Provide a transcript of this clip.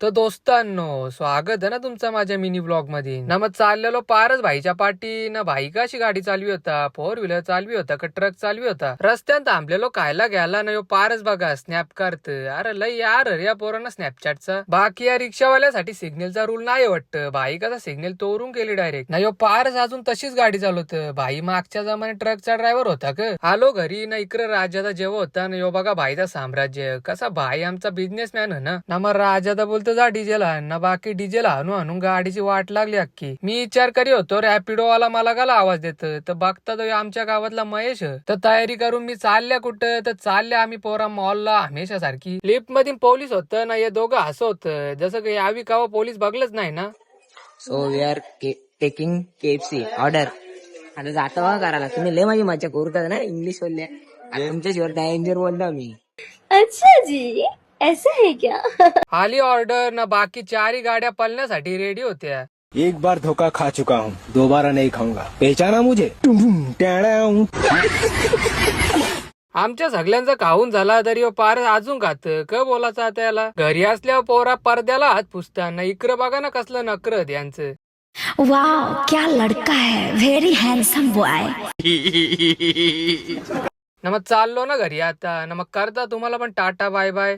तर दोस्तांनो, स्वागत आहे ना तुमचं माझ्या मिनी ब्लॉग मध्ये ना. मग चाललेलो पारच भाईच्या पाठी ना. भाई कशी गाडी चालवी होता, 4 व्हीलर चालवी होता का ट्रक चालवी होता. रस्त्यात थांबलेलो खायला घ्यायला ना. यो पारच बघा स्नॅप करत. अरे लय यार या पोरांना स्नॅपचॅटचा. बाकी या रिक्षावाल्यासाठी सिग्नलचा रूल नाही वाटतं. भाई कसा सिग्नल तोडून केली डायरेक्ट ना. यो पारच अजून तशीच गाडी चालवत. भाई मागच्या जमान्यात ट्रकचा ड्रायव्हर होता का. आलो घरी ना. इकडे राजाचा जेव्हा होता ना. यो बघा भाईचा साम्राज्य कसा. भाई आमचा बिझनेसमॅन आहे ना. मग राजा बोलतो जा डिझेल आण ना. बाकी डिझेल आणू आणून गाडीची वाट लागली अख्खी. मी विचार करी होतो रॅपिडो वाला मला काला आवाज देत. तर बघता तो आमच्या गावातला महेश. तर तयारी करून मी चालल्या कुठं तर चालल्या आम्ही पोरा मॉलला हमेशा सारखी. लिफ्ट मध्ये पोलीस होतं ना. हे दोघं हसं होतं जसं काही यावी कावा पोलीस बघलंच नाही ना. So we are taking KFC order. आता जातो का करायला तुम्ही लय माझी मजा करतात ना इंग्लिश बोलल्या. तुमच्या शिवाय डेंजर बोलता मी. अच्छा जी ऐसा है क्या? आली ऑर्डर ना. बाकी 4 गाड्या पळण्यासाठी रेडी होत्या. एक बार धोखा खा चुका हूँ, दोबारा नहीं खाऊंगा. पहचाना मुझे? आमच्या सगळ्यांचा खाऊन झाला तरी पार अजून खात क बोलायचं त्याला. घरी असल्यावर पोरा पडद्याला हात पुसताना. इकडं बघा ना कसलं नकर यांचं. वाह क्या लड़का है, वेरी हैंडसम बॉय. ना मग चाललो ना घरी आता ना. मग करता तुम्हाला पण टाटा बाय बाय.